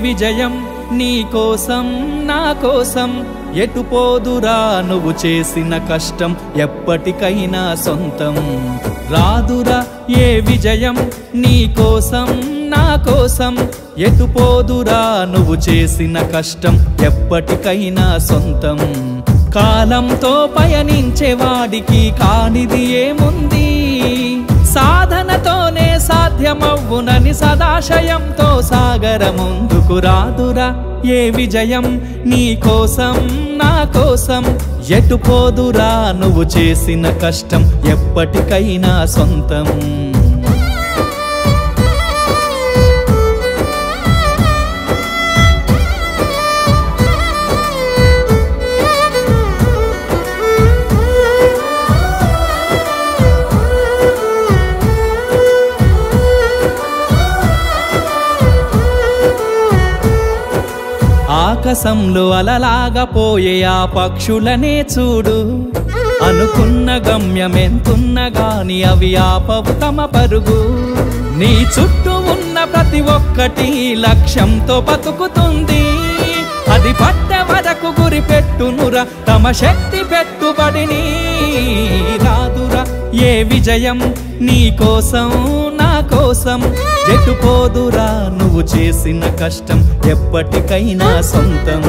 విజయం నీ కోసం నా కోసం ఎటు పోదురా నువ్వు చేసిన కష్టం ఎప్పటికైనా సొంతం రాదురా ఏ విజయం నీ కోసం నా కోసం ఎటు పోదురా నువ్వు చేసిన కష్టం ఎప్పటికైనా సొంతం కాలంతో పయనించే వాడికి కానిది ఏముంది సాధనతోనే సాధ్యమవ్వునని సదాశయంతో సాగర ముందుకు రాదురా ఏ విజయం నీ కోసం నా కోసం ఎటు పోదురా నువ్వు చేసిన కష్టం ఎప్పటికైనా సొంతం ఆకాశంలో అలలాగా పోయే ఆ పక్షులనే చూడు అనుకున్న గమ్యమెంతున్న గాని అవి ఆపవు తమ పరుగు నీ చుట్టూ ఉన్న ప్రతి ఒక్కటి లక్ష్యంతో బతుకుతుంది అది పట్టే వరకు గురి పెట్టునురా తమ శక్తి పెట్టుబడిని రాదురా ఏ విజయం నీ కోసం నా కోసం ఎటు పోదురా నువ్వు చేసిన కష్టం ఎప్పటికైనా సొంతం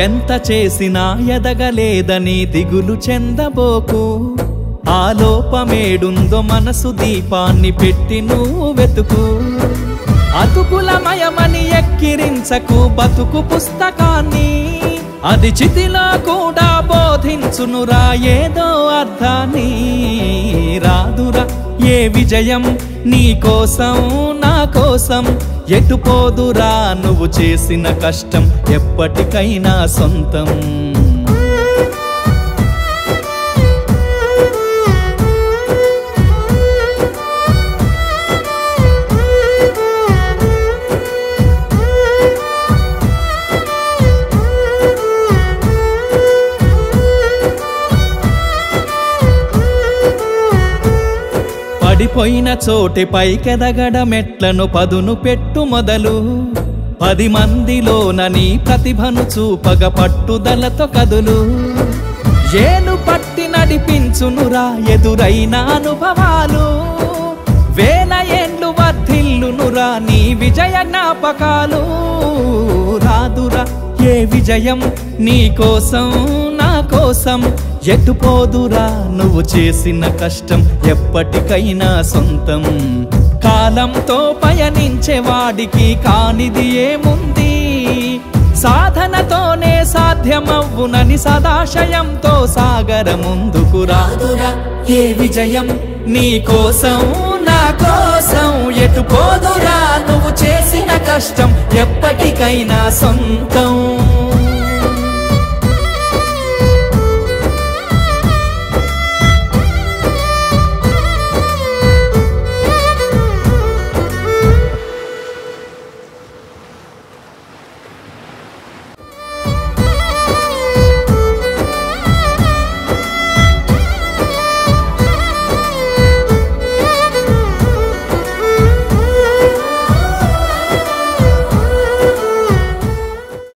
ఎంత చేసినా ఎదగలేదని దిగులు చెందబోకు ఆ లోపమేడుందో మనసు దీపాన్ని పెట్టి నువ్వు వెతుకు అతుకులమయమని ఎక్కిరించకు బతుకు పుస్తకాన్ని అది చితిలో కూడా బోధించునురా ఏదో అర్థాన్ని రాదురా ఏ విజయం నీ కోసం నా కోసం ఎటు పోదురా నువ్వు చేసిన కష్టం ఎప్పటికైనా సొంతం పడిపోయిన చోటి పైకెదగడ మెట్లను పదును పెట్టు మొదలు 10 మందిలోన నీ ప్రతిభను చూపగ పట్టుదలతో కదులు ఏలు పట్టి నడిపించునురా ఎదురైన అనుభవాలు వేల ఏండ్లు వర్ధిల్లునురా నీ విజయ జ్ఞాపకాలు రాదురా ఏ విజయం నీ కోసం నా కోసం ఎటు పోదురా నువ్వు చేసిన కష్టం ఎప్పటికైనా సొంతం కాలంతో పయనించే వాడికి కానిది ఏముంది సాధనతోనే సాధ్యమవ్వునని సదాశయంతో సాగర ముందుకు రాదురా ఏ విజయం నీ కోసం నా కోసం ఎటు పోదురా నువ్వు చేసిన కష్టం ఎప్పటికైనా సొంతం